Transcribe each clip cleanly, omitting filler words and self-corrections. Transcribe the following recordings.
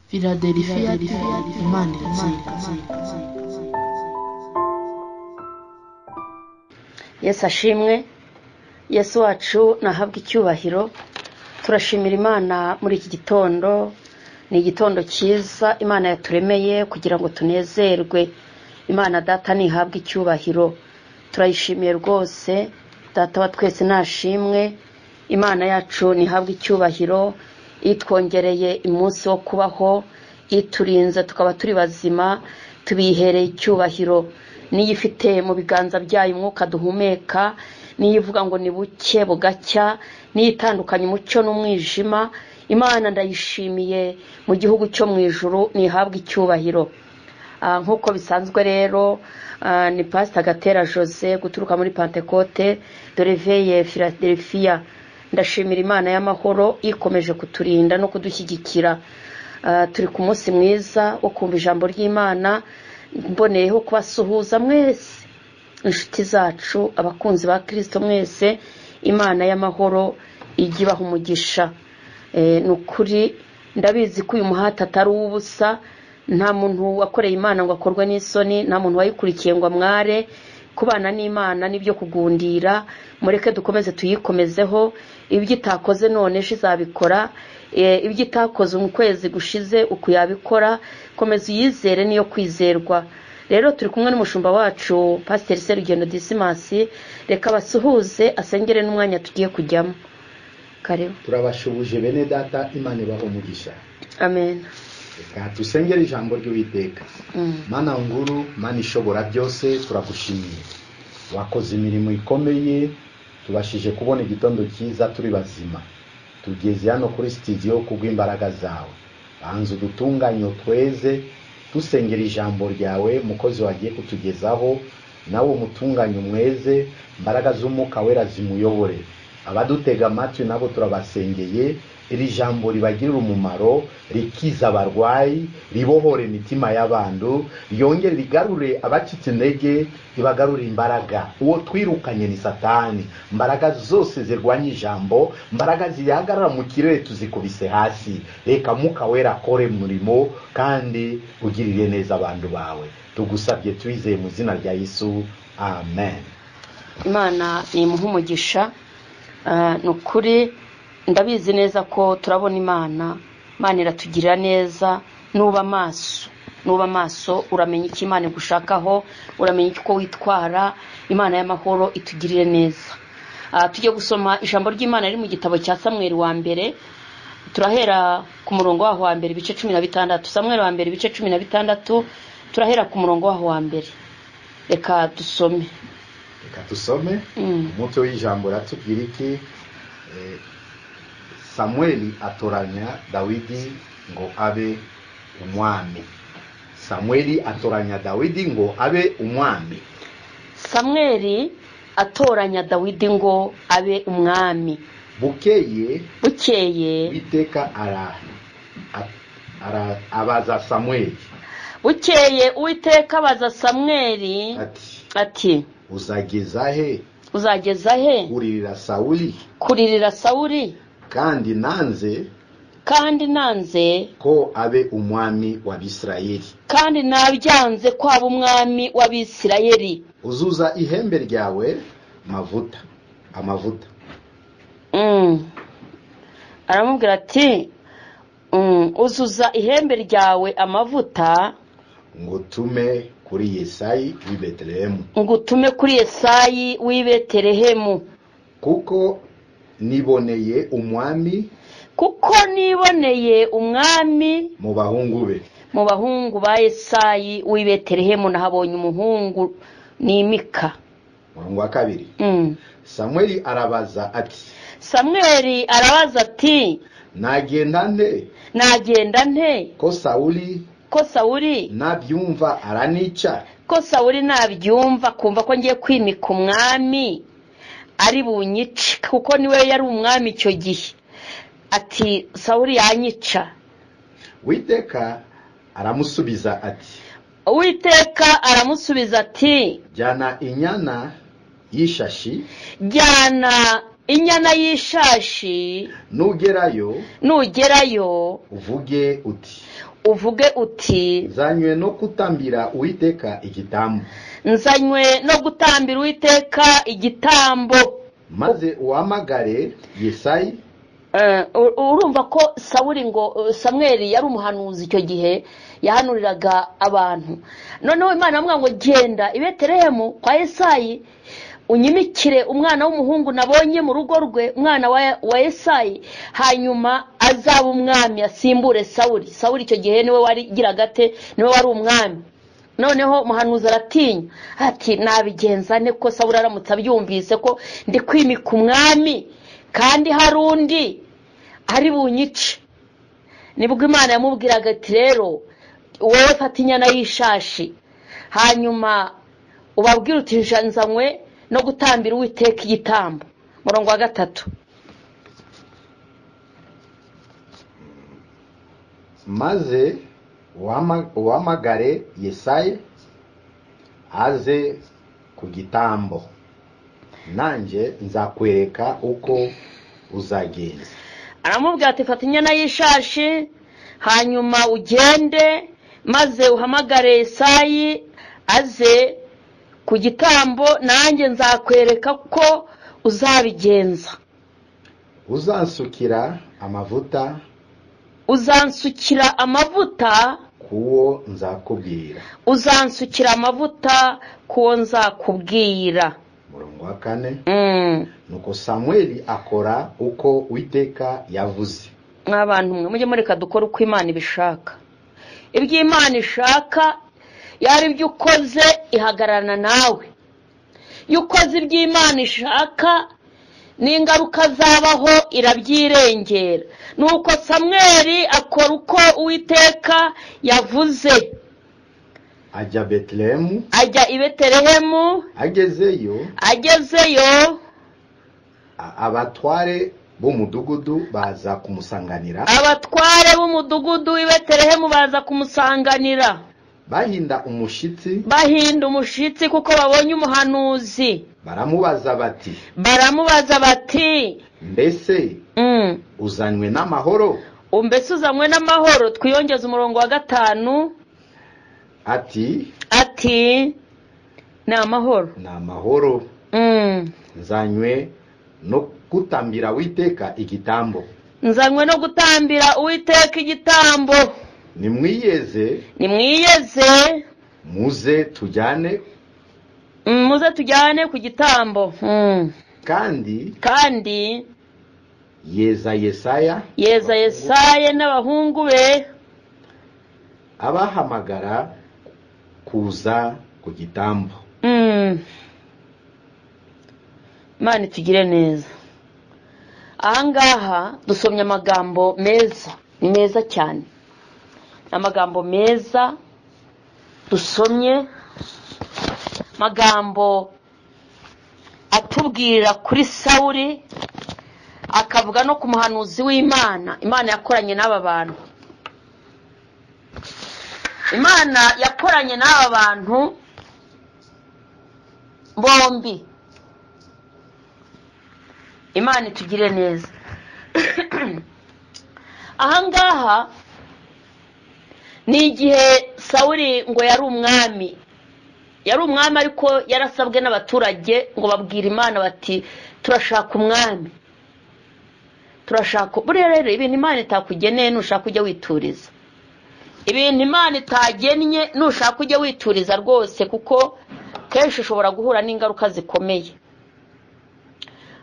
Philadelphia Imana iratsinda. Yesu ashimwe. Yesu wacu nahabwa icyubahiro. Turashimira Imana muri iki gitondo. Ni igitondo cyiza Imana yaturemeye kugira ngo tunezerwe. Imana data nihabwa icyubahiro. Turayishimiye rwose. Data wa twese nashimwe. Imana yacu nihabwa icyubahiro. Itwongereye umunsi wo kubaho, iturinze tukaba turi bazima, tubihereye icyubahiro. Niyo ifite mu biganza byayo umwuka duhumeka, niyo ivuga ngo ni buke bugacya, niyo itandukanye umucyo n'umwijima. Imana ndayishimiye mu gihugu cyo mu ijuru, nihabwa icyubahiro. Nk'uko bisanzwe rero, ni Pastor Gatera Jose guturuka muri Pentecote de Réveil Philadelphia. Ndashimira Imana y'amahoro ikomeje kuturinda no kudushyigikira. Turi ku munsi mwiza wo kumva ijambo ry'Imana. Mboneyeho kubasuhuza mwese inshuti zacu, abakunzi ba Kristo mwese. Imana y'amahoro igibaho umugisha. Nukuri ndabizi ko uyu muhata atari ubusa. Nta muntu wakoreye Imana ngo akorwe n'isoni, nta muntu wayikurikiye ngo amware. Kubana n'Imana nibyo kugundira. Mureke dukomeze tuyikomezeho. Ibyo itakoze none izabikora. Ibyo itakoze mu kwezi gushize uko yabikora. Komeza uyizere niyo kwizerwa. Rero turi kumwe n'umushumba wacu Pastor Serugendo Dismas. Reka basuhuze asengere n'umwanya tugiye kujyamo. Karibu. Turabashubuje bene data, Imana ibaho umugisha. Amen. Reka tusengere ijambo ry'Uwiteka. Mana nguru, Mana ishobora byose, turagushimiye. Wakoze imirimo ikomeye, tubashije kubona igitondo cyiza turi bazima. Tugeze hano kuri studio kubw'imbaraga zawe. Banze udutunganyo tweze, dusengera ijambo ryawe mukozi wagiye kutugezaho, nawe umutunganyo mweze, imbaraga z'umwuka wera zimuyobore. Abadutega amatwi nabo turabasengeye, iri jambo ribagirira umumaro, rikiza abarwayi, ribohore imitima y'abantu, ryongere rigarure abacitse intege, ribagarure imbaraga. Uwo twirukanye ni Satani. Imbaraga zose zirwanya ijambo, imbaraga zihagarara mu kirere tuzikubise hasi. Reka Mwuka wera akore umurimo kandi ugirire neza abantu bawe. Tugusabye twizeye mu izina rya Yesu. Amen. Imana ni umugisha. Nukuri ndabizi neza ko turabona Imana iratugirira neza. Nuba maso uramenya iki Imana gushakaho, uramenya uko witwara. Imana y'amahoro itugirire neza. Tujye gusoma ijambo ry'Imana riri mu gitabo cya Samuel wa mbere. Turahera ku murongo waho wa mbere ibice 16. Samuel wa mbere ibice 16, turahera ku murongo waho wa mbere. Reka dusome. Umutwe w'ijambo ratubwira iki? Samueli atoranya Dawidi ngo abe umwami. Samueli atoranya Dawidi ngo abe umwami. Samueli atoranya Dawidi ngo abe umwami. Bukeye Uwiteka abaza Samueli. Bukeye Uwiteka abaza Samueli ati uzageza he? Kuririra Sawuli. Kandi nanze ko abe umwami w'Abisirayeli. Kandi nabyanze ko aba umwami w'Abisirayeli. Uzuza ihembe ryawe amavuta. Aramubwira ati uzuza ihembe ryawe amavuta, ngutume kuri Yesayi w'i Betelehemu. Kuko niboneye umwami mu bahungu ba Yesayi w'i Betelehemu. Nahabonye umuhungu ni Mika. Murongo wa 2. Samueli arabaza ati nagenda nte ko Sawuli nabyumva aranica. Ko Sawuli nabyumva kumva ko ngiye kwimika umwami ari bunyica, kuko niwe yari umwami icyo gihe. Ati Sawuli yanyica. Uwiteka aramusubiza ati jyana inyana y'ishashi. Jyana inyana y'ishashi nugerayo uvuge uti nzanywe no kutambira Uwiteka igitambo maze uhamagare Yesayi. urumva ko Samweli yari umuhanuzi icyo gihe yahanuriraga abantu. Noneho Imana amubwira ngo genda i Betelehemu kwa Yesayi unyimikire umwana w'umuhungu nabonye mu rugo rwe, umwana wa Yesayi, hanyuma azaba umwami asimbure Sawuli. Sawuli icyo gihe niwe wari giragate, niwe wari umwami. Noneho umuhanuzi aratinya ati nabigenza ne ko Sawuli aramutse abyumvise ko ndi kwimika umwami kandi hari undi ari bunyice. Nibwo Imana yamubwiraga ati rero wowe fata inyana y'ishashi hanyuma ubabwira uti nzanywe no gutambira Uwiteka igitambo. Murongo wa 3. maze uhamagare Yesayi aze ku gitambo, nanjye nzakwereka uko uzagenza. Aramubwira ati fata inyana y'ishashi hanyuma ugende maze uhamagare Yesayi aze ku gitambo, nanjye nzakwereka ko uzabigenza. Uzansukira amavuta kuwo nzakubwira. Murongo wa 4. Nuko Samweli akora uko Uwiteka yavuze. N'abantu mwe mujye mureka dukora uko Imana ibishaka. Ibyo Imana ishaka yari byo ukoze ihagararana nawe. Iyo ukoze ibyo Imana ishaka n'ingaruka zabaho irabyirengera. Nuko Samweli akora uko Uwiteka yavuze. Ajya i Betelehemu. Agezeyo abatware b'umudugudu baza kumusanganira. I Betelehemu baza kumusanganira. Bahinda umushitsi kuko babonye umuhanuzi. Baramubaza bati mbese uzanywe n'amahoro? Twiyongeza umurongo wa 5. Ati ni amahoro. Nzanywe no gutambira Uwiteka igitambo. Nimwiyeze muze tujyane ku gitambo. Kandi yeza Yesaya n'abahungu be abahamagara kuza ku gitambo. Imana itugire neza. Ahangaha dusomye amagambo meza, ni meza cyane. Amagambo meza dusomye, magambo atubwira kuri Sawuli, akavuga no ku muhanuzi w'Imana. Imana yakoranye n'aba bantu. Bombi. Imana itugire neza. Ahangaha ni igihe Sawuli ngo yari umwami ariko yarasabwe n'abaturage ngo babwire Imana bati turashaka umwami. Buriya rero ibintu Imana itakugeneye nushaka kujya wituriza. Ibintu Imana itagennye nushaka kujya wituriza rwose, kuko kenshi ushobora guhura n'ingaruka zikomeye.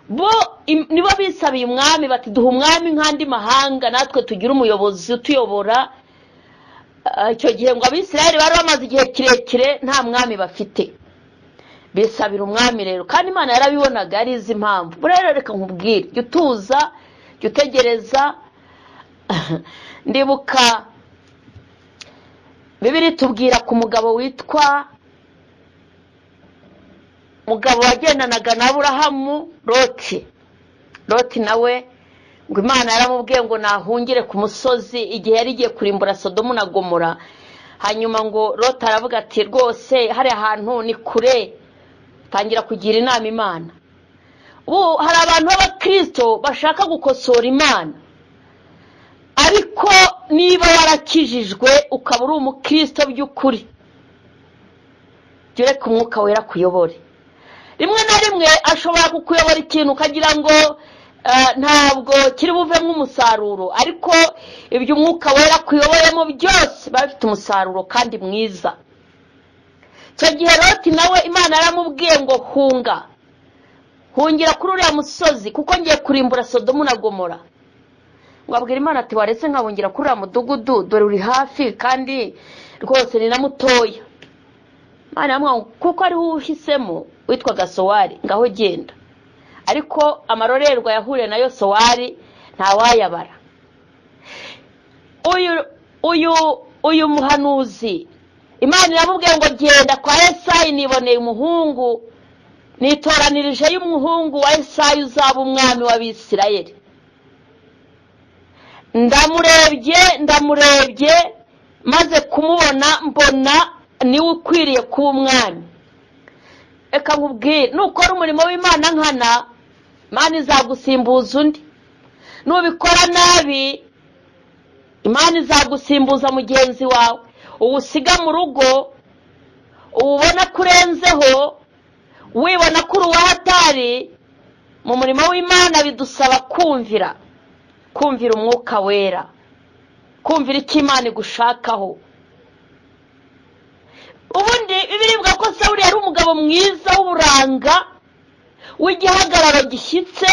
Nibo bisabiye umwami bati duha umwami nk'andi mahanga, natwe tugira umuyobozi utuyobora. Icyo gihe ngo Abisirayeli bari bamaze igihe kirekire nta mwami bafite. Bisabira umwami rero, kandi Imana yarabibonaga ari izi impamvu. Buriya reka nkubwire, jya utuza, jya utegereza. Ndibuka Bibiliya itubwira ku mugabo wagendanaga na Aburahamu, Loti nawe ngo Imana yaramubwiye ngo nahungire ku musozi igihe yari igiye kurimbura Sodomu na Gomora. Hanyuma ngo Loti aravuga ati rwose hari ahantu ni kure, tangira kugira inama Imana. hari abantu b'abakristo bashaka gukosora Imana, ariko niba warakijijwe ukaba uri umukristo by'ukuri, reka umwuka wera kuyobore. Rimwe na rimwe ashobora kukuyobora ikintu ukagira ngo ntabwo kiri buve nk'umusaruro, ariko ibyo umwuka wera kuyoboremo byose bafite umusaruro kandi mwiza. Icyo gihe Loti nawe Imana yaramubwiye ngo hungira kuri uriya musozi kuko ngiye kurimbura Sodomu na Gomora. Ngo abwira Imana ati waretse nkabungira kuri uriya mudugudu, dore uri hafi kandi rwose ni na mutoya. Imana yamubwiye kuko ari uhisemo witwaga Sowari, ngaho genda. Ariko amarorerwa yahuriye nayo Sowari ntawayabara. Uyu muhanuzi Imana iramubwiye ngo genda kwa Yesayi, niboneye umuhungu, nitoranirije y'umuhungu wa Yesayi uzaba umwami w'Abisirayeli. Ndamurebye maze kumubona mbona niwe ukwiriye kuba umwami. Eka nkubwire, nukora umurimo w'Imana nkana, Imana izagusimbuza undi. Nubikora nabi, Imana izagusimbuza mugenzi wawe. Ubusiga mu rugo, ubona kurenzeho, wibona kuri uwahatari. Mu murimo w'Imana bidusaba kumvira umwuka wera, kumvira icyo Imana igushakaho. Ubundi Bibiliya ko Sawuli yari umugabo mwiza w'uburanga, w'igihagararo gishyitse,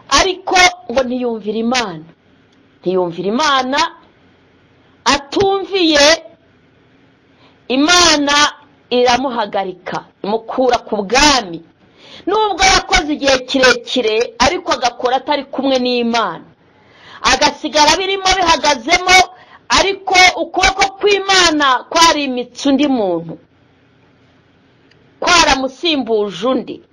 ariko ngo ntiyumvira Imana. Atumviye Imana iramuhagarika, imukura ku bwami. Nubwo yakoze igihe kirekire, ariko agakora atari kumwe n'Imana, agasigara birimo bihagazemo, ariko ukuboko kw'Imana kwarimitse undi muntu, kwaramusimbuje undi.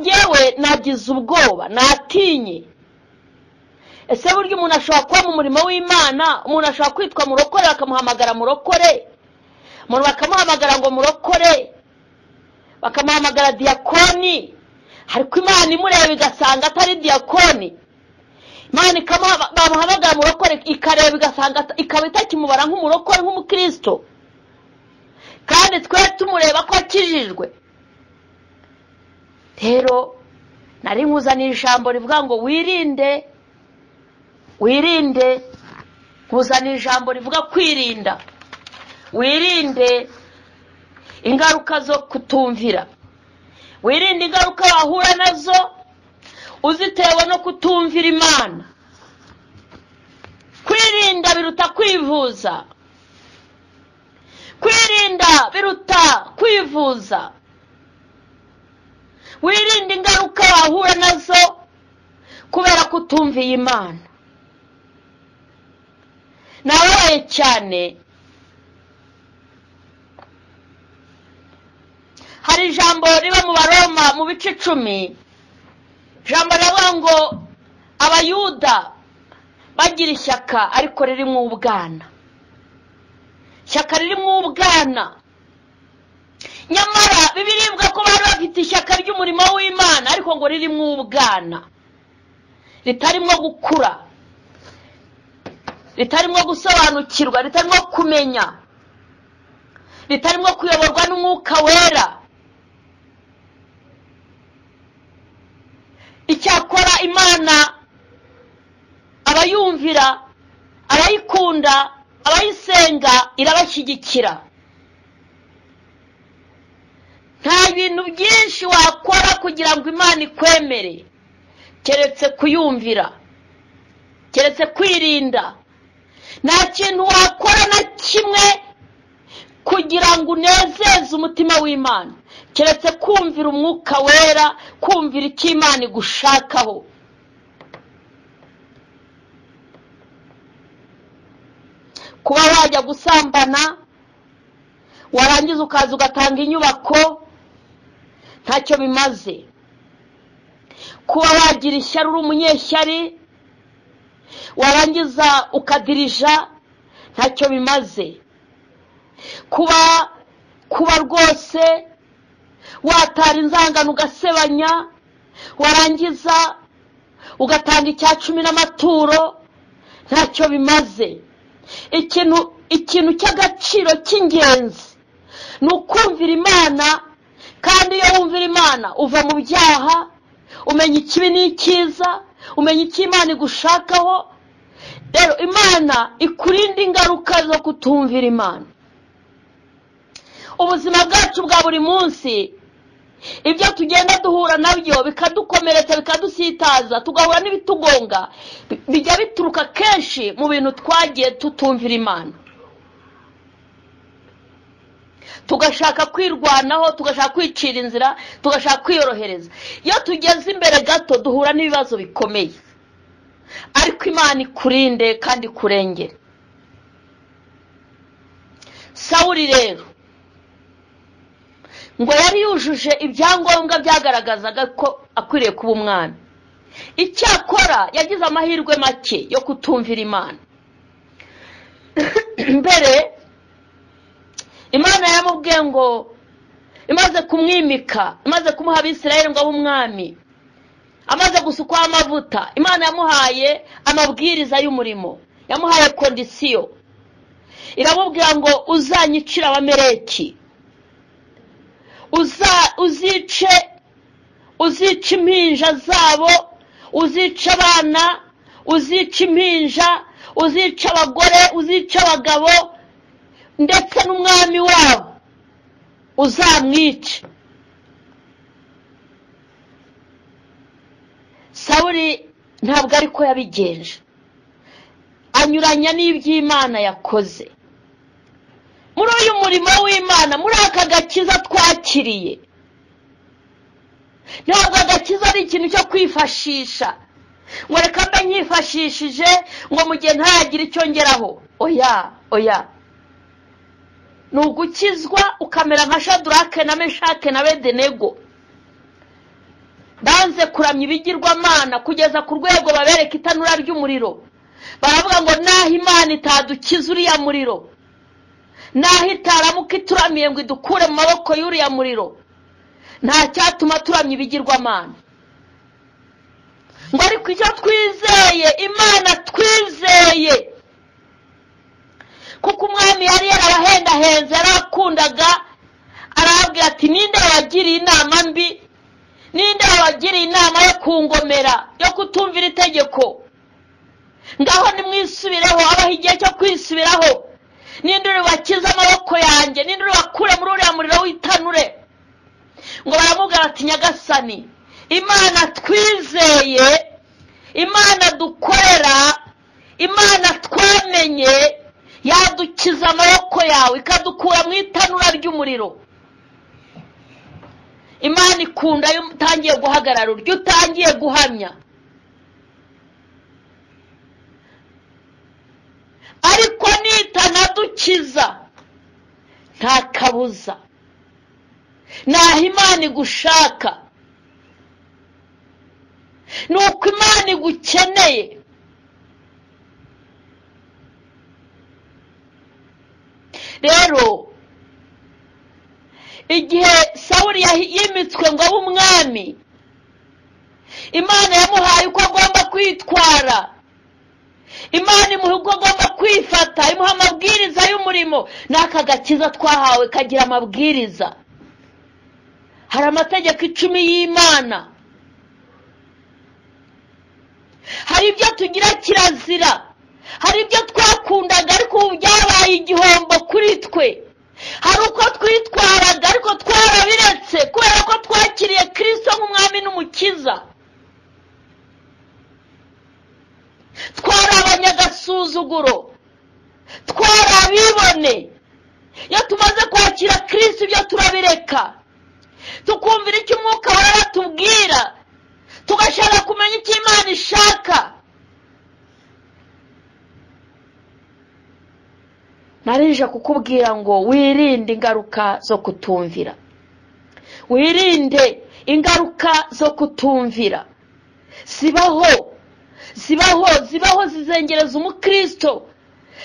Yewe nagize ubwoba, natinye. Ese burya umuntu ashobora kuba mu murimo w'Imana, umuntu ashobora kwitwa murokore bakamuhamagara murokore, umuntu bakamuhamagara ngo murokore, bakamuhamagara diakoni, ariko Imana imureba igasanga atari diakoni. Imana bamuhamagara murokore, ikareba igasanga ikaba itakimubara nk'umurokore, nk'umukristo, kandi twe tumureba ko akijijwe. Rero nari nkuzanira ijambo rivuga ngo wirinde, nkuzanira ijambo rivuga kwirinda. Wirinde ingaruka zo kutumvira, wirinde ingaruka wahura nazo uzitewe no kutumvira Imana. Kwirinda biruta kwivuza, kwirinda biruta kwivuza. Wirinde ingaruka wahura nazo kubera kutumviye Imana. Nabaye cyane, hari ijambo riba mu Baroma mu bice 10, ijambo rivuga ngo Abayuda bagira ishyaka ariko ririmo ubwana. Ishyaka ririmo ubwana. Nyamara Bibiliya ko bari bafite ishyaka ry'umurimo w'Imana, ariko ngo ririmo ubwana, ritarimo gukura, ritarimo gusobanukirwa, ritarimo kumenya, ritarimo kuyoborwa n'umwuka wera. Icyakora Imana abayumvira, abayikunda, abayisenga irabashyigikira. Nta bintu byinshi wakora kugira ngo Imana ikwemere keretse kuyumvira, keretse kwirinda. Nta kintu wakora na kimwe kugira ngo unezeze umutima w'Imana keretse kumvira umwuka wera, kumvira icyo Imana igushakaho. Kuba wajya gusambana, warangiza ukaza ugatanga inyubako, ntacyo bimaze. Kuba wagira ishyari, uri umunyeshyari, warangiza ukadirija, ntacyo bimaze. Kuba rwose watara inzangano ugasebanya, warangiza ugatanga icya 10 n'amaturo, ntacyo bimaze. Ikintu cy'agaciro cy'ingenzi ni ukumvira Imana, kandi iyo wumvira Imana uva mu byaha, umenya ikibi n'icyiza, umenya icyo Imana igushakaho. Rero Imana ikurinda ingaruka zo kutumvira Imana. Ubuzima bwacu bwa buri munsi, ibyo tugenda duhura nabyo bikadukomeretsa, bikadusitaza, tugahura n'ibitugonga, bijya bituruka kenshi mu bintu twagiye tutumvira Imana. Tugashaka kwirwanaho, tugashaka kwicira inzira, tugashaka kwiyorohereza. Iyo tugeze imbere gato duhura n'ibibazo bikomeye. Ariko Imana ikurinde kandi kurengera. Sawuli rero ngo yari yujuje ibyangombwa byagaragazaga ko akwiriye kuba umwami. Icyakora yagize amahirwe make yo kutumvira Imana. Mbere Imana yamubwiye ngo imaze kumwimika, imaze kumuha Abisirayeli ngo abe umwami, amaze gusukwa amavuta, Imana yamuhaye amabwiriza y'umurimo, yamuhaye kondisiyo. Iramubwira ngo uzanyicira Abameleki, uzica impinja zabo, uzica abana, uzica impinja, uzica abagore, uzica abagabo, ndetse n'umwami wabo uzamwica. Sawuli ntabwo ariko yabigenje, anyuranya n'iby'Imana yakoze. Muri uyu murimo w'Imana, muri aka gakiza twakiriye, ntabwo agakiza ari ikintu cyo kwifashisha ngo reka mbe nyifashishije ngo mu gihe ntayagira icyo ngeraho. Oya, ni ugukizwa ukamera nka Shadrake na Meshake na Abedenego, banze kuramya ibigirwamana kugeza ku rwego babereka itanura ry'umuriro. Baravuga ngo naho Imana itadukiza uriya muriro, naho itaramuka ituramiye ngo idukure mu maboko y'uriya muriro, nta cyatuma turamya ibigirwamana. Ngo ariko icyo twizeye, Imana twizeye, kuko umwami yari yarabahendahenze, yarakundaga, arababwira ati ninde wagiriye inama mbi, ninde wagiriye inama yo kungomera, yo kutumvira itegeko? Ngaho nimwisubireho, abaho igihe cyo kwisubiraho. Ninde uri bakiza amaboko yanjye, ninde uri bakure muri uriya muriro w'itanure? Ngo baramubwira ati Nyagasani, Imana twizeye, Imana dukorera, Imana twamenye, yadukiza amaboko yawe ikadukura mu itanura ry'umuriro. Imana ikunda iyo utangiye guhagarara, uryo utangiye guhamya. Ariko nitanadukiza nta kabuza, naho Imana igushaka, nuko Imana igukeneye. Rero igihe Sawuli yimitswe ngo abe umwami, Imana yamuhaye uko agomba kwitwara, Imana imuha uko agomba kwifata, imuha amabwiriza y'umurimo. N'aka gakiza twahawe kagira amabwiriza. Hari amategeko 10 y'Imana, hari ibyo tugira kirazira, hari ibyo twakundaga ariko ubu byabaye igihombo kuri twe, hari uko twitwaraga ariko twarabiretse kubera ko twakiriye Kristo nk'umwami n'umukiza. Twari abanyagasuzuguro, twari abibone. Iyo tumaze kwakira Kristo ibyo turabireka, tukumvira icyo Umwuka Wera aratubwira, tugashaka kumenya icyo Imana ishaka. Narije kukubwira ngo wirinde ingaruka zo kutumvira, wirinde ingaruka zo kutumvira. Zibaho zizengereza umukristo,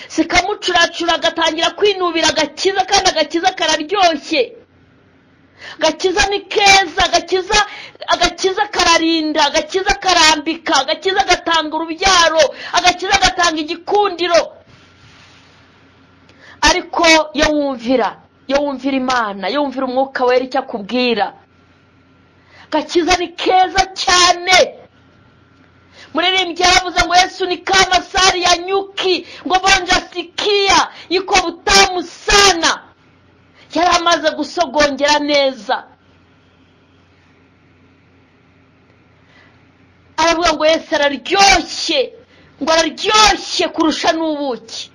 zikamucuracura agatangira kwinubira agakiza, kandi agakiza kararyoshye. Agakiza ni keza, agakiza kararinda, agakiza karambika, agakiza gatanga urubyaro, agakiza gatanga igikundiro. Ariko yo wumvira Imana, yo wumvira umwuka wera icyo akubwira, agakiza ni keza cyane. Muririmbyi yaravuze ngo Yesu ni kama sari ya nyuki, ngo bonja sikia yuko butamu sana. Yari amaze gusogongera neza. Aravuga ngo Yesu araryoshye, ngo araryoshye kurusha n'ubuki.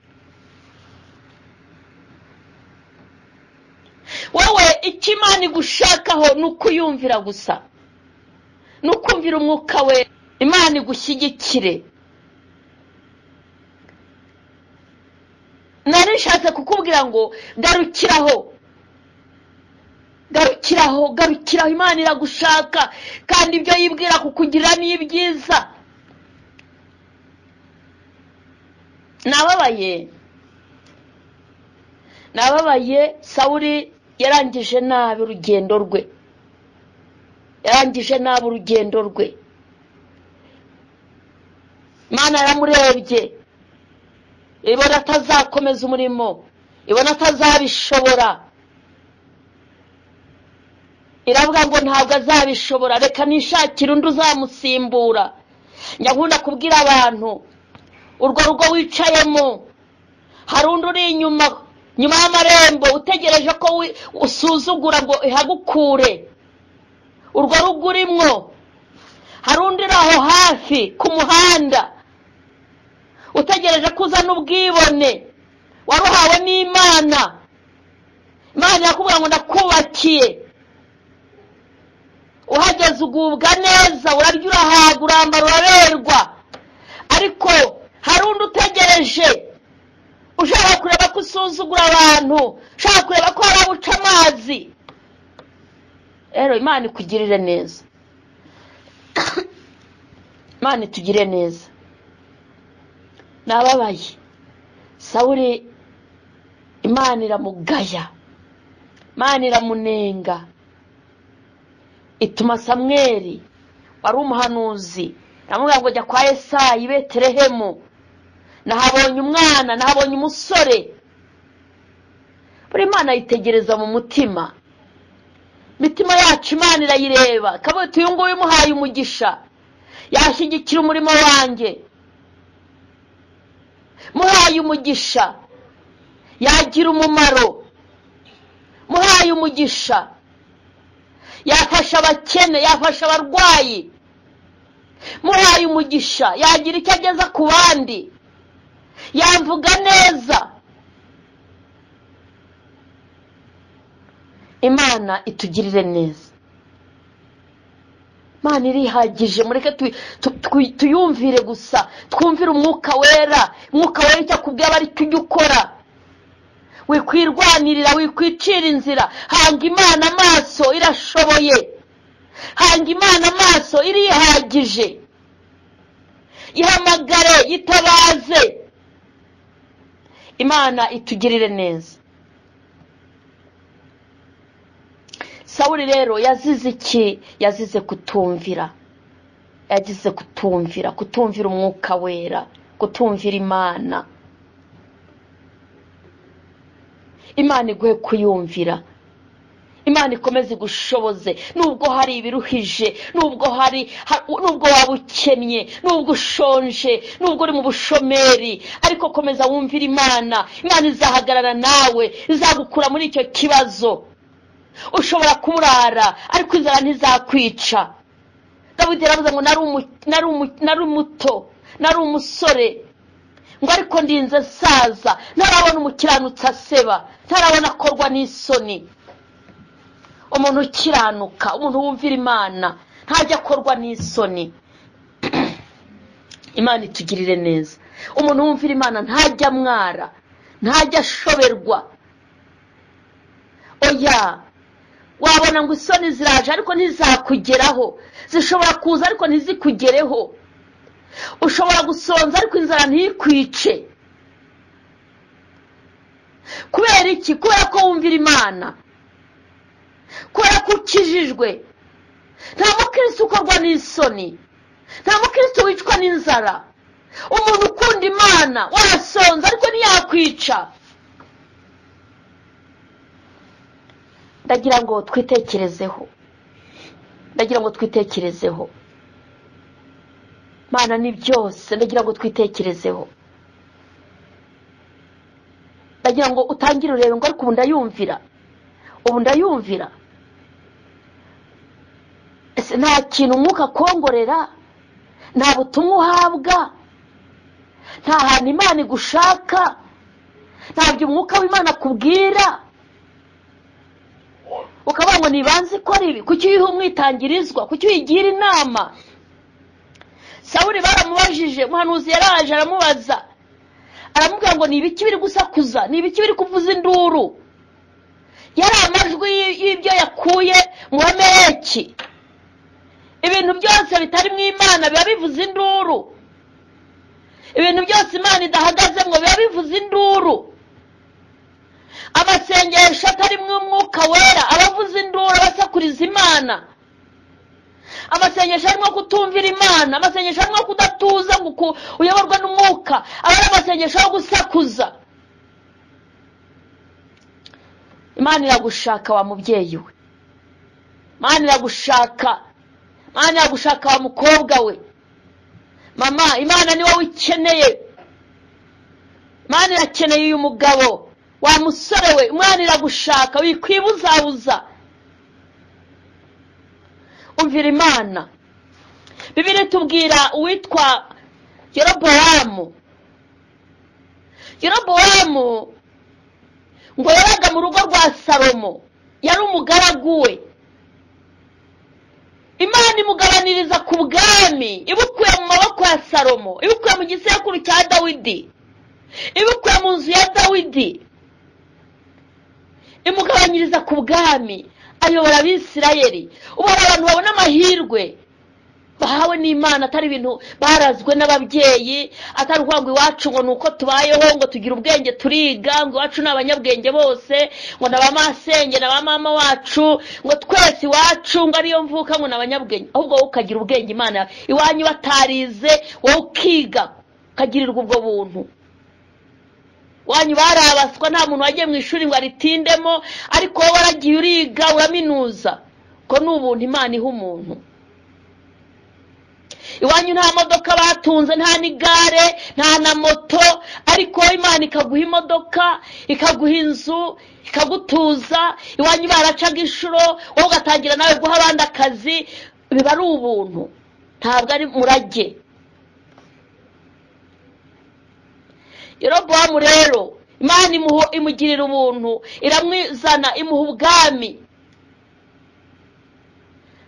Wowe icyo Imana igushakaho ni ukuyumvira gusa, ni ukumvira umwuka we. Imana igushyigikire. Narishatse kukubwira ngo garukiraho. Imana iragushaka, kandi ibyo yibwira kukugirira ni ibyiza. Nababaye Sawuli yarangije nabi urugendo rwe. Imana yaramurebye, ibona atazakomeza umurimo, ibona atazabishobora. Iravuga ngo ntabwo azabishobora, reka nishakire undi uzamusimbura. Nyakunda kubwira abantu, urwo rugo wicayemo hari undi uri inyuma y'amarembo utegereje ko usuzugura ngo ihagukure. Urwo rugo urimo hari undi uri aho hafi ku muhanda utegereje ko uzana ubwibone waruhawe n'Imana. Imana yakubwira ngo ndakubakiye, uhageze ugubwa neza, urarya urahaga, urambara urarerwa. Ariko hari undi utegereje, ushaka kureba ko usuzugura abantu, ushaka kureba ko harabuca amazi. Rero Imana ikugirire neza, Imana itugire neza. Nababaye Sawuli, Imana iramugaya, Imana iramunenga, ituma Samweli wari umuhanuzi namubwira ngo jya kwa Yesayi Betelehemu, nahabonye umwana, nahabonye umusore. Buri Imana yitegereza mu mutima, mitima yacu Imana irayireba, kabuye uyu nguyu muhaye umugisha, yashyigikira umurimo wanjye. Muhaye umugisha, yagira umumaro. Muhaye umugisha, yafasha abakene, yafasha abarwayi. Muhaye umugisha, yagira icyo ageza ku bandi, yamvuga neza. Imana itugirire neza. Imana irihagije, mureke tuyumvire gusa, twumvire umwuka wera. Umwuka wera icyo akubwiye aba ari cyo ukora. Wikwirwanirira, wikwicira inzira. Hanga Imana amaso, irashoboye. Hanga Imana amaso, irihagije. Ihamagare, yitabaze. Imana itugirire neza. Sawuli rero yazize iki? Yazize kutumvira. Kutumvira umwuka wera, kutumvira Imana. Imana iguhe kuyumvira. Imana ikomeze igushoboze, nubwo hari ibiruhije, nubwo waba ukennye, nubwo ushonje, nubwo uri mu bushomeri, ariko komeza wumvira Imana. Imana izahagarara nawe, izagukura muri icyo kibazo. Ushobora kurara ariko inzara ntizakwica. Dawidi yaravuze ngo nari muto, nari umusore, ngo ariko ndinze nsaza, ntarabona umukiranutsi aseba, ntarabona akorwa n'isoni. Umuntu ukiranuka, umuntu wumvira Imana, ntajya akorwa n'isoni. Imana itugirire neza. Umuntu wumvira Imana ntajya mwara, ntajya ashoberwa. Oya, wabona ngo isoni ziraje ariko ntizakugeraho, zishobora kuza ariko ntizikugereho. Ushobora gusonza ariko inzara ntikwice. Kubera iki? Kubera ko wumvira Imana. kubera ko ukijijwe. Nta mukristo ukorwa n'isoni, nta mukristo wicwa n'inzara. Umuntu ukunda Imana warasonza ariko ntiyakwica. Ndagira ngo twitekerezeho, ndagira ngo twitekerezeho. Mana ni byose, ndagira ngo twitekerezeho. Ndagira ngo utangire urebe ngo ariko ubu ndayumvira, ubu ndayumvira. Ese nta kintu umwuka kongorera, nta butumwa uhabwa, nta hantu Imana igushaka, ntabyo umwuka w'Imana akubwira, ukavuga ngo nibanze ikora ibi. Kuki uyiha umwitangirizwa? Kuki uyigira inama? Sawuli baramubajije, umuhanuzi yaraje aramubaza, aramubwira ngo ni ibiki biri gusakuza, ni ibiki biri kuvuza induru? Yari amajwi y'ibyo yakuye mu Amaleki. Ibintu byose bitari mu Imana biba bivuza induru. Ibintu byose Imana idahagaze ngo biba bivuza induru. Amasengesho atari mu Mwuka Wera abavuza induru, abasakuriza Imana. Amasengesho arimo kutumvira Imana, amasengesho arimo kudatuza ngo uyoborwa n'umwuka, abari amasengesho yo gusakuza. Imana iragushaka wa mubyeyi we, Imana iragushaka, Imana iragushaka wa mukobwa we. Mama, Imana ni wowe ikeneye. Imana irakeneye uyu mugabo, wa musore we. Imana iragushaka, wikwibuzabuza. Umvira Imana. Bibiliya itubwira uwitwa Yerobowamu. Yerobowamu ngo yaraga mu rugo rwa Salomo, yari umugaragu we. Imana imugabaniriza ku bwami, ibukuye mu maboko ya Salomo, ibukuye mu gisekuru cya Dawidi, ibukuye mu nzu ya Dawidi, imugabanyiriza ku bwami, ayobora Abisirayeli. Ubu hari abantu babona amahirwe bahawe n'Imana, atari ibintu barazwe n'ababyeyi, atari ngo iwacu ngo nuko tubayeho, ngo tugira ubwenge turiga, ngo iwacu n'abanyabwenge bose, ngo n'abamasenge n'abamama wacu, ngo twese iwacu ngo ariyo mvuka ngo n'abanyabwenge. Ahubwo wowe ukagira ubwenge Imana iwanyu batarize, wowe ukiga ukagirirwa ubwo buntu. Wanyu barabaswa, nta muntu wagiye mu ishuri ngo aritindemo, ariko wowe waragiye uriga uraminuza. Ko n'ubuntu Imana iha umuntu. Iwanyu nta modoka batunze, nta n'igare, nta na moto, ariko Imana ikaguha imodoka, ikaguha inzu, ikagutuza. Iwanyu baracaga inshuro, wowe ugatangira nawe guha abandi akazi. Biba ari ubuntu, ntabwo ari murage. Yerobowamu rero Imana imugirira ubuntu, iramwizana, imuha ubwami.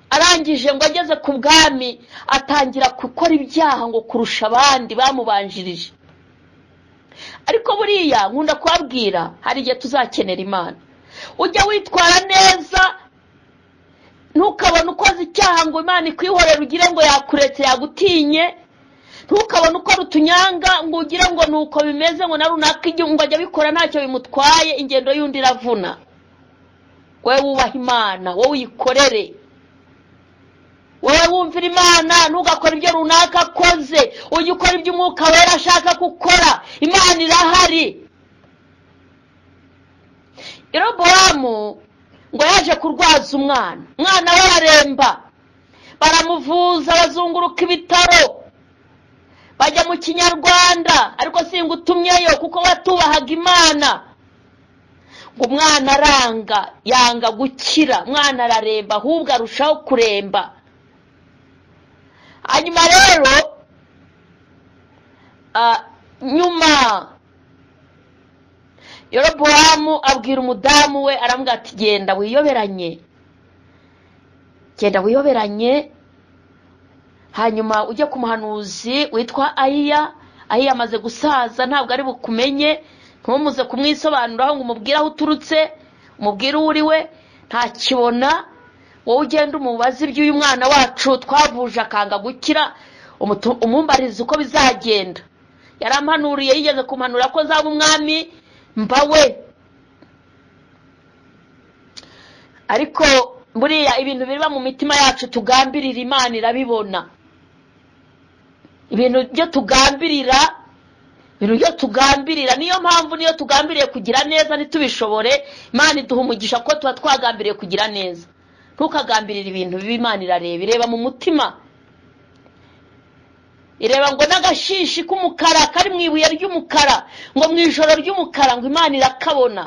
Arangije ngo ageze ku bwami atangira gukora ibyaha ngo kurusha abandi bamubanjirije. Ariko buriya nkunda kubabwira, hari igihe tuzakenera Imana. Ujya witwara neza, ntukabone ukoze icyaha ngo Imana ikwihorere ugire ngo yakuretse yagutinye. Ntukabone uko rutunyanga ngo ugire ngo nuko bimeze, ngo na runaka ngo ajya bikora ntacyo bimutwaye, ingendo y'undi iravuna. Wowe wubaha Imana, wowe uyikorere. Wowe wumvira Imana, ntugakora ibyo runaka akoze, ujye ukora ibyo Umwuka Wera ashaka gukora. Imana irahari. Yerobowamu ngo yaje kurwaza umwana we araremba, baramuvuza, bazunguruka ibitaro, bajya mu Kinyarwanda, ariko singutumyeyo kuko watubahaga Imana. Ngo umwana aranga, yanga gukira, umwana araremba, ahubwo arushaho kuremba. Hanyuma rero nyuma Yerobowamu abwira umudamu we, aramubwira ati genda wiyoberanye, genda wiyoberanye, hanyuma ujye ku muhanuzi witwa Ahiya. Ahiya amaze gusaza, ntabwo ari bukumenye, ntumuze kumwisobanuraho ngo umubwire aho uturutse, umubwire uwo uri we, ntakibona. Wowe ugenda umubaza iby'uyu mwana wacu twavuje akanga gukira, umumbarize uko bizagenda. Yarampanuriye, yigeze kumpanura ko nzaba umwami mbawe. ariko buriya ibintu biriba mu mitima yacu tugambirira Imana irabibona. Ibintu byo tugambirira niyo mpamvu niyo tugambiriye kugira neza ntitubishobore, Imana iduha umugisha ko tuba twagambiriye kugira neza. Ntukagambirire ibintu bibi, Imana irareba, ireba mu mutima. Ireba ngo n'agashishi k'umukara kari mu ibuye ry'umukara, ngo mu ijoro ry'umukara, ngo Imana irakabona.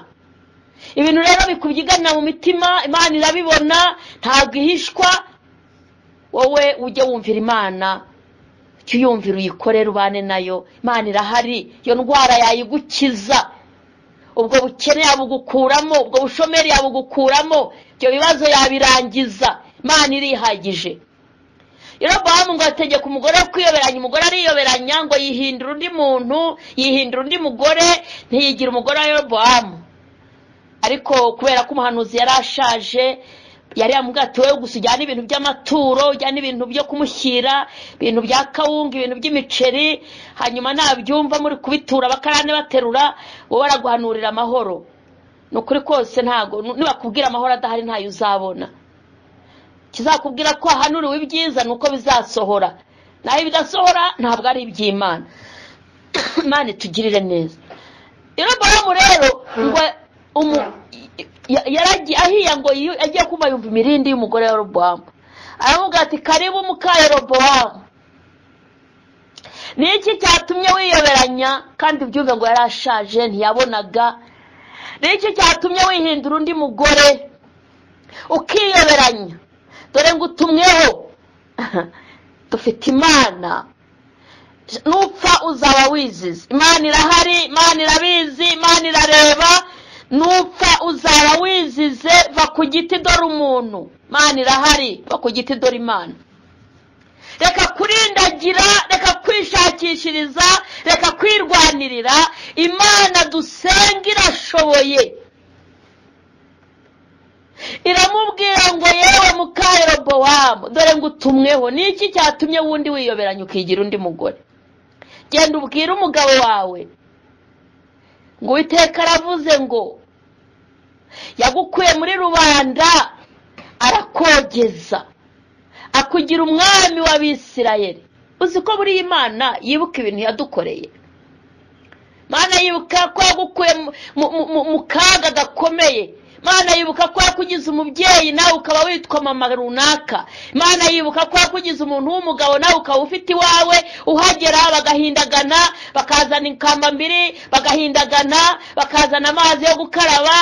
Ibintu rero bikubyigana mu mitima, Imana irabibona, ntabwo ihishwa. Wowe ujye wumvira Imana, cyuyumvira uyikorera ubane nayo. Imana irahari, iyo ndwara yayigukiza, ubwo bukene yabugukuramo, ubwo bushomeri yabugukuramo, ibyo bibazo yabirangiza. Imana irihagije. Yerobowamu ngo ategeka umugore kwiyoberanya, umugore ariyoberanya ngo yihindura undi muntu, yihindura undi mugore, ntiyigira umugore wa Yerobowamu. Ariko kubera ko umuhanuzi yarashaje, yari yamubwiye ati wowe gusa ujyana ibintu by'amaturo, ujyana ibintu byo kumushyira, ibintu bya kawunga, ibintu by'imiceri, hanyuma nabyumva muri kubitura bakarane baterura, wowe baraguhanurira amahoro. Nukuri kose ntago nibakubwira amahoro adahari ntayo uzabona. Kizakubwira ko ahanuriwe ibyiza nuko bizasohora, naho bidasohora ntabwo ari iby'Imana. Imana itugirire neza. Yerobowamu rero ngo yaragiye ahiya ngo agiye kumva yumva imirindi y'umugore wa Yerobowamu. Aravuga ati karibu muka Yerobowamu, ni iki cyatumye wiyoberanya kandi ubyumve ngo yarashaje ntiyabonaga? Ni iki cyatumye wihindura undi mugore ukiyoberanya? Dore ngo utumweho. Dufite Imana, nupfa uzaba wizize. Imana irahari, Imana irabizi, Imana irareba. Nupfa uzaba wizize, va ku giti dore umuntu. Imana irahari, va ku giti dore Imana. Reka kurindagira, reka kwishakishiriza, reka kwirwanirira. Imana dusenga irashoboye. Iramubwira ngo yewe muka Yerobowamu, dore ngo utumweho. Ni iki cyatumye wundi wiyoberanya ukigira undi mugore? Genda ubwire umugabo wawe ngo Uwiteka aravuze ngo yagukuye muri rubanda arakogeza, akugira umwami w'Abisirayeli. Uzi ko buri Imana yibuka ibintu yadukoreye. Imana yibuka ko yagukuye mu kaga gakomeye. Imana yibuka ko yakugize umubyeyi nawe ukaba witwa mama runaka. Imana yibuka ko yakugize umuntu w'umugabo nawe ukaba ufite iwawe, uhagera bagahindagana, bakazana inkambambiri, bagahindagana, bakazana amazi yo gukaraba.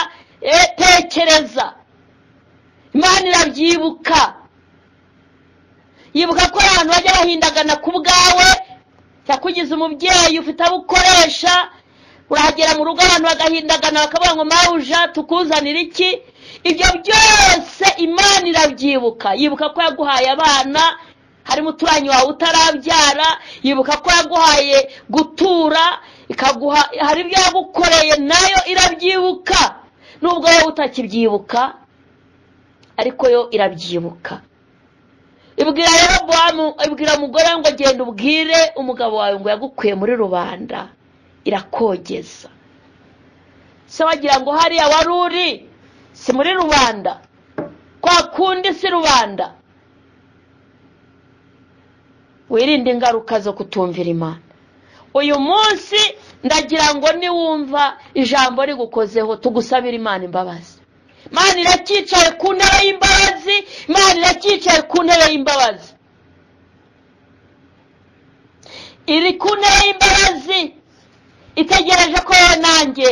Tekereza, Imana irabyibuka. Yibuka ko abantu bajya bahindagana ku bwawe, yakugize umubyeyi ufite abo ukoresha, urahagera mu rugo abantu bagahindagana bakavuga ngo mawuja tukuzanira iki? Ibyo byose Imana irabyibuka. Yibuka ko yaguhaye abana, harimo uturanyi wawe utarabyara. Yibuka ko yaguhaye gutura, ikaguha, hari ibyo yagukoreye nayo irabyibuka. Nubwo wowe utakibyibuka, ariko yo irabyibuka. Ibwira Yerobowamu, ibwira umugore ngo genda ubwire umugabo wawe ngo yagukuye muri rubanda irakogeza. Se wagira ngo hariya wari uri si muri rubanda, kwa kundi si rubanda. Wirinde ingaruka zo kutumvira Imana. Uyu munsi ndagira ngo niwumva ijambo rigukozeho tugusabira Imana imbabazi. Imana irakicaye ku ntebe y'imbabazi, Imana irakicaye ku ntebe y'imbabazi. Iri ku ntebe y'imbabazi itegereje ko nanjye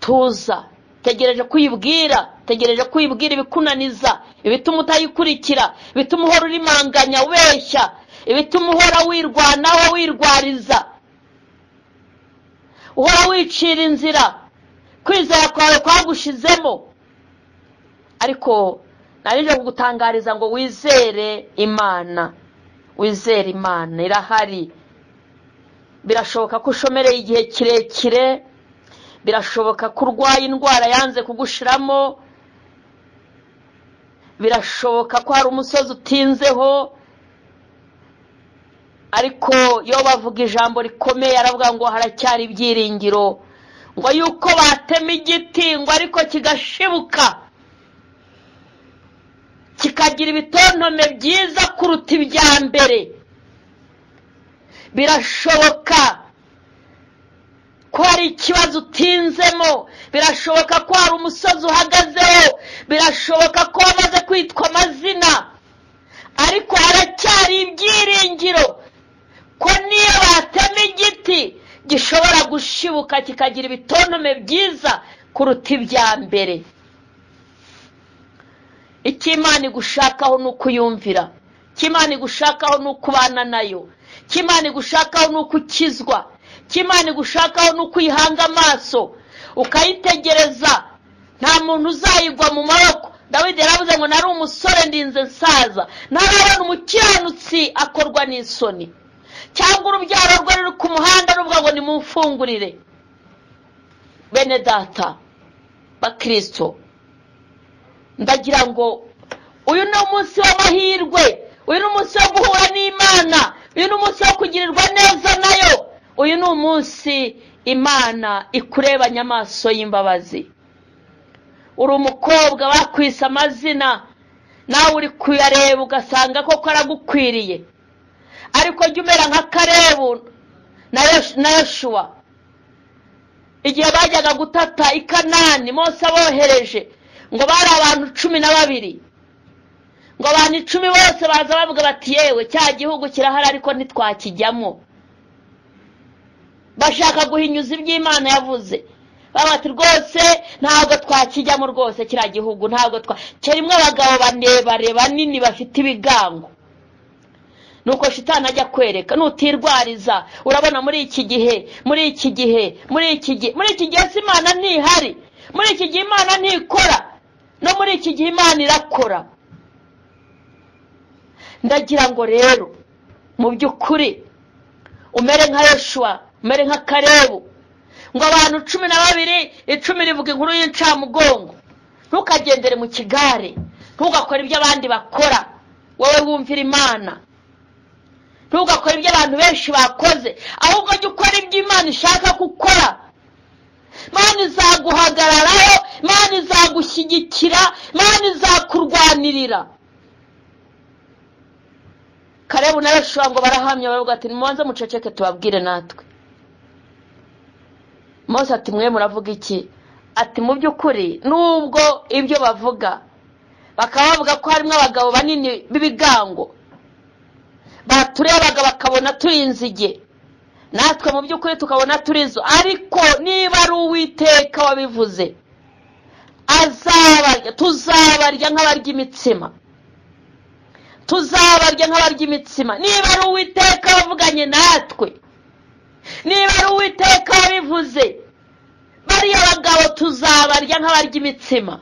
tuza, tegereje kuyibwira, tegereje kuyibwira ibikunaniza, ibituma utayikurikira, ibituma uhora urimanganya ubeshya, ibituma uhora wirwanaho wirwariza, uhora wicira inzira, kwizera kwawe kwagushizemo. Ariko narije kugutangariza ngo wizere Imana, wizere Imana irahari. Birashoboka ko ushomereye igihe kirekire, birashoboka ko urwaye indwara yanze kugushiramo, birashoboka ko hari umusozi utinzeho. Ariko yo bavuga ijambo rikomeye, aravuga ngo haracyari ibyiringiro, ngo yuko batema igiti ngo ariko kigashibuka. kikagira ibitontome byiza kuruta ibya mbere. Birashoboka ko hari ikibazo utinzemo, birashoboka ko hari umusozi uhagazeho, birashoboka ko wamaze kwitwa amazina, ariko haracyari ibyiringiro ko niyo batema igiti gishobora gushibuka kikagira ibitontome byiza kuruta ibya mbere. Icyo Imana igushakaho ni ukuyumvira, icyo Imana igushakaho ni ukubana nayo, icyo Imana igushakaho ni ukukizwa, icyo Imana igushakaho ni ukuyihanga amaso ukayitegereza. Nta muntu uzayigwa mu maboko. Dawidi yaravuze ngo nari umusore ndinze nsaza, ntarabona umukiranutsi akorwa n'isoni, cyangwa urubyaro rwe ruri ku muhanda ruvuga ngo nimumfungurire. Bene data bakristo, ndagira ngo uyu ni umunsi w'amahirwe, uyu ni umunsi wo guhura n'Imana, uyu ni umunsi wo kugirirwa neza nayo, uyu ni umunsi Imana ikurebanye amaso y'imbabazi. Uri umukobwa bakwise amazina, nawe uri kuyareba ugasanga koko aragukwiriye, ariko jya umera nka Kalebu na Yoshua igihe bajyaga gutata i Kanani. Mose abohereje ngo bari abantu 12, ngo abantu 10 bose baza bavuga bati yewe cya gihugu kirahari ariko ntitwakijyamo. Bashaka guhinyuza iby'Imana yavuze, bati rwose ntabwo twakijyamo, rwose kira gihugu ntabwo kirimo abagabo banebare banini bafite ibigango. Nuko shitani ajya kwereka, nutirwariza. Urabona muri iki gihe si Imana ntihari, muri iki gihe Imana ntikora, no muri iki gihe Imana irakora. Ndagira ngo rero mu by'ukuri umere nka Yoshua, umere nka Kalebu, ngo abantu 12, 10 rivuga inkuru y'incamugongo. Ntukagendere mu kigare, ntugakore ibyo abandi bakora, wowe wumvira Imana. Ntugakore ibyo abantu benshi bakoze, ahubwo jya ukora ibyo Imana ishaka gukora. Imana izaguhagararaho, Imana izagushyigikira, Imana izakurwanirira. Kalebu na Yoshua ngo barahamya baravuga ati nimubanze muceceke tubabwire natwe. Mose ati mwe muravuga iki? Ati mu by'ukuri nubwo ibyo bavuga bakaba bavuga ko harimo abagabo banini b'ibigango baturebaga bakabona turi inzige, natwe mu by'ukuri tukabona turizo, ariko niba ari Uwiteka wabivuze azabarya, tuzabarya nk'abarya imitsima, tuzabarya nk'abarya imitsima. Niba ari Uwiteka wavuganye natwe, niba ari Uwiteka wabivuze, bariya bagabo tuzabarya nk'abarya imitsima.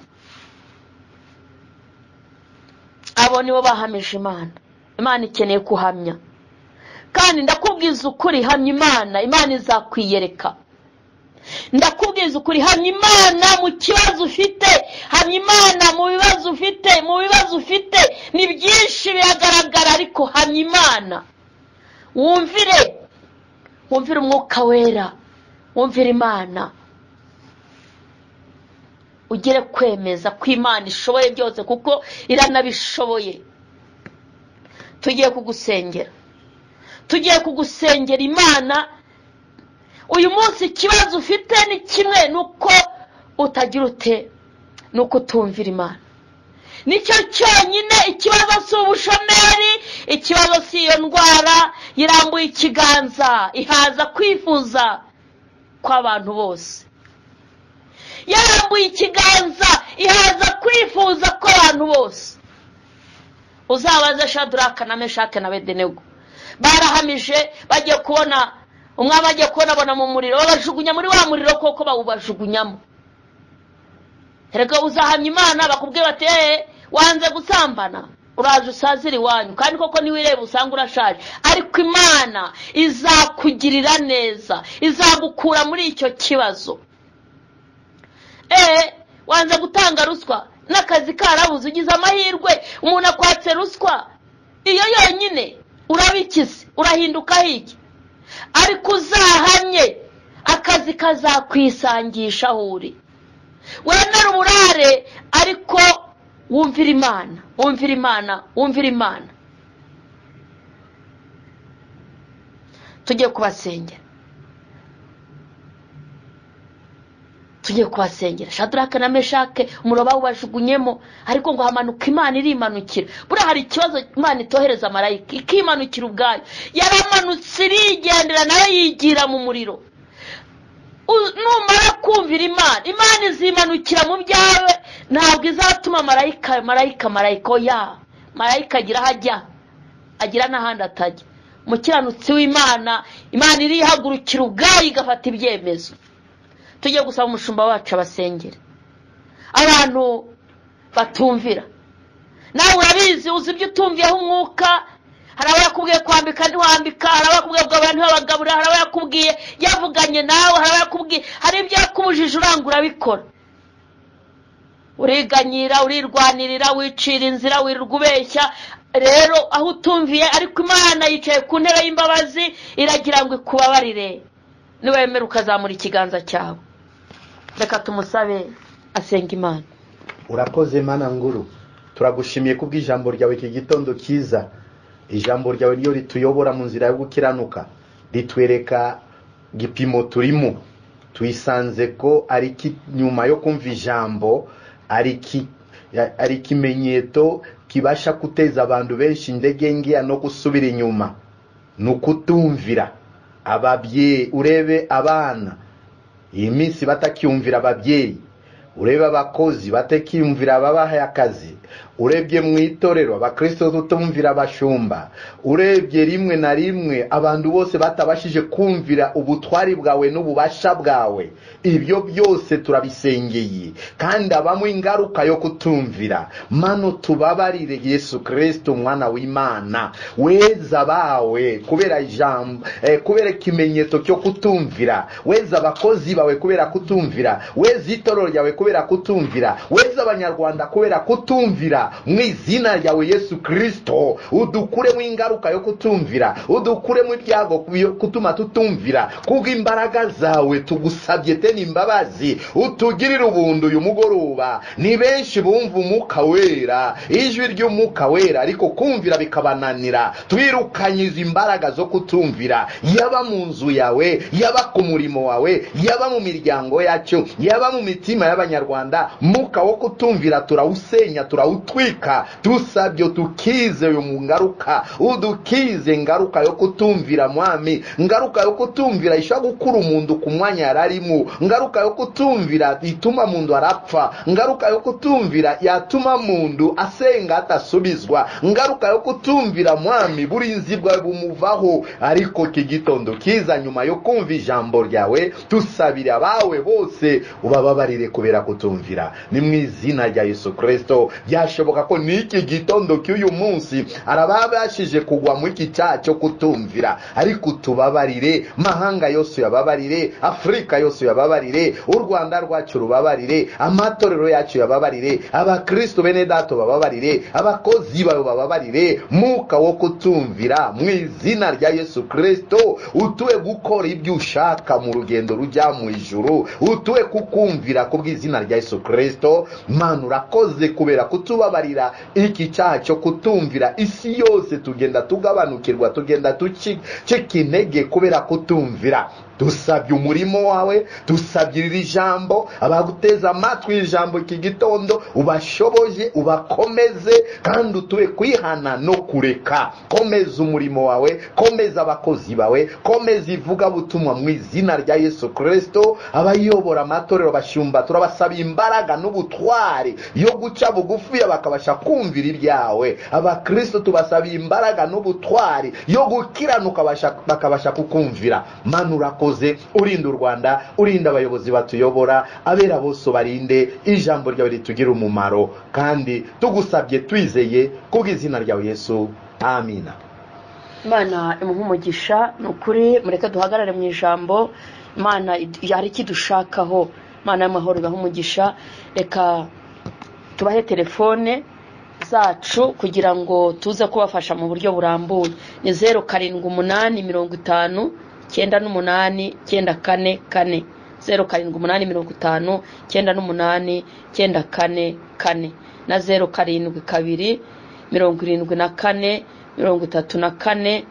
Abo nibo bahamije Imana. Imana ikeneye kuhamya, kandi ndakubwiza ukuri, hamya Imana, Imana izakwiyereka. Ndakubwiza ukuri, hamya Imana mu kibazo ufite, hamya Imana mu bibazo ufite. Mu bibazo ufite ni byinshi biragaragara, ariko hamya Imana. Wumvire Umwuka Wera, wumvire Imana, ugere kwemeza ko Imana ishoboye byose, kuko iranabishoboye. Tugiye kugusengera Imana uyu munsi. Ikibazo ufite ni kimwe, nuko utagira ute, nuko utumvira Imana. Nicyo cyonyine. Ikibazo si ubushomeri, ikibazo si iyo ndwara yirambuye ikiganza ihaza kwifuza kw'abantu bose. Yarambuye ikiganza ihaza kwifuza kw'abantu bose. Uzabaze Shadraka na Meshake na Abedenego, barahamije bagiye kubona umwami, agiye kubona mu muriro, babajugunya muri wa muriro koko bawubajugunyamo. Erega uzahamya Imana bakubwiye bati wanze gusambana, uraje usazira iwanyu, kandi koko niwireba usanga urashaje, ariko Imana izakugirira neza, izagukura muri icyo kibazo. Wanze gutanga ruswa, n'akazi karabuze, ugize amahirwe umuntu akwatse ruswa, iyo yonyine urabikize, urahinduka iki? Ariko uzahamye, akazi kazakwisangisha aho uri. Wemera uburare, ariko wumvira imana, wumvira imana, wumvira imana. tugiye kubasengera, tugiye kubasengera. Shadraka na Meshake umuriro bawubajugunyemo, ariko ngo hamanuka Imana irimanukira. Buriya hari ikibazo Imana itohereza marayika ikimanukira ubwayo. Yaramanutse irigendera nayo yigira mu muriro. Numara kumvira Imana, Imana izimanukira mu byawe, ntabwo izatuma marayika oya. Marayika agira hajya, agira n'ahandi atajya. Umukiranutsi w'Imana, Imana irihagurukira ubwayo igafata ibyemezo. Tugiye gusaba umushumba wacu abasengere abantu batumvira. Nawe urabizi, uzi ibyo utumviyeho umwuka. Hari abo yakubwiye kwambika ntiwambika, hari abo yakubwiye kugabura ntibabagabura, hari abo yakubwiye yavuganye nawe, hari abo yakubwiye, hari ibyo yakubujije uranga urabikora. Uriganyira, urirwanirira, wicira inzira, wirirwa ubeshya. Rero aho utumviye, ariko Imana yicaye ku ntebe y'imbabazi iragira ngo ikubabarire. Niwemera ukazamura ikiganza cyawe, reka tumusabe asenga Imana. Urakoze Mana nguru, turagushimiye kubw'ijambo ryawe iki gitondo cyiza. Ijambo ryawe ryo rituyobora mu nzira yo gukiranuka, ritwereka gipimo turimo. Tuyisanze ko ari nyuma yo kumva ijambo, ari kimenyeto kibasha kuteza abantu benshi indege ngiya no gusubira inyuma. Nukutumvira ababyeyi. Urebe abana iyi minsi batakyumvira ababyeyi, urebe abakozi batakiyumvira ababahaye akazi, urebye mu itorero abakristo tutumvira abashumba, urebye rimwe na rimwe abantu bose batabashije kumvira ubutwari bwawe n'ububasha bwawe. Ibyo byose turabisengeye, kandi abamwe ingaruka yo kutumvira. Mano tubabarire Yesu Kristo mwana w'Imana, weza bawe kubera ijambo, kubera kimenyetso cyo kutumvira. Weza abakozi bawe kubera kutumvira, weza itorero ryawe kubera kutumvira, weza abanyarwanda kubera kutumvira. Mu izina ryawe Yesu Kristo, udukure mu ingaruka yo kutumvira, udukure mu ibyago kutuma tutumvira. Kubw'imbaraga zawe tugusabye teni imbabazi, utugirire ubuntu uyu mugoroba. Ni benshi bumva umwuka wera, ijwi ry'umwuka wera, ariko kumvira bikabananira. Twirukanye izi imbaraga zo kutumvira, yaba mu nzu yawe, yaba ku murimo wawe, yaba mu miryango yacu, yaba mu mitima y'abanyarwanda. Mwuka wo kutumvira turawusenya, turawutwika. Tusabye tukize uyu ngaruka, udukize ngaruka yo kutumvira mwami. Ngaruka yo kutumvira ishaka gukura umuntu ku mwanya yararimo. Ngaruka yo kutumvira ituma mundu arapfa. Ngaruka yo kutumvira yatuma mundu asenga atasubizwa. Ngaruka yo kutumvira mwami burinzi bwawe bumuvaho. Ariko kigitondo kiza nyuma yo kumva ijambo ryawe, tusabire abawe bose ubababarire kubera kutumvira. Ni mu izina rya Yesu Kristo. Byashoboka ko niki gitondo cy'uyu munsi arababashije kugwa mu iki cyaha cyo kutumvira, ariko tubabarire. Mahanga yose yababarire, Afrika yose yababarire, u Rwanda rwacu rubabarire, amatorero yacu yababarire, abakristo bene dato bababarire, abakozi bawe bababarire. Mwuka wo kutumvira mu izina rya Yesu Kristo, utuwe gukora ibyo ushaka mu rugendo rujya mu ijuru, utuwe kukumvira kubw'izina rya Yesu Kristo. Mana urakoze kubera kutubabarira iki cyaha cyo kutumvira. Isi yose tugenda tugabanukirwa, tugenda tucika intege kubera kutumvira. Dusabye umurimo wawe, dusabye iri jambo, abaguteza amatwi ijambo iki gitondo ubashoboje, ubakomeze, kandi utuwe kwihana no kureka. Komeza umurimo wawe, komeza abakozi bawe, komeza ivuga butumwa mu izina rya Yesu Kristo. Abayobora amatorero bashumba turabasaba imbaraga n'ubutwari yo guca bugufi bakabasha kumvira ibyawe. Abakristo tubasaba imbaraga n'ubutwari yo gukiranuka bakabasha kukumvira. Manura urinda u Rwanda, urinda abayobozi batuyobora, abera bose barinde. Ijambo ryawe ritugira umumaro, kandi tugusabye twizeye kubw'izina ryawe Yesu, amina. Imana imuha umugisha. Nukuri mureke duhagarare mu ijambo. Imana hari kidushakaho. Imana y'amahoro ibaha umugisha. Reka tubahe telefone zacu kugira ngo tuze kubafasha mu buryo burambuye. Ni 0785 98 944 0785 98 944 na 07 2 74 34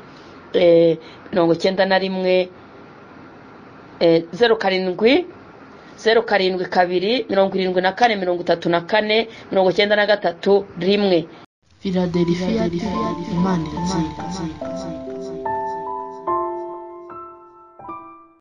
91 07 072 74 34 93 1. Philadelphia Imana iratsinda.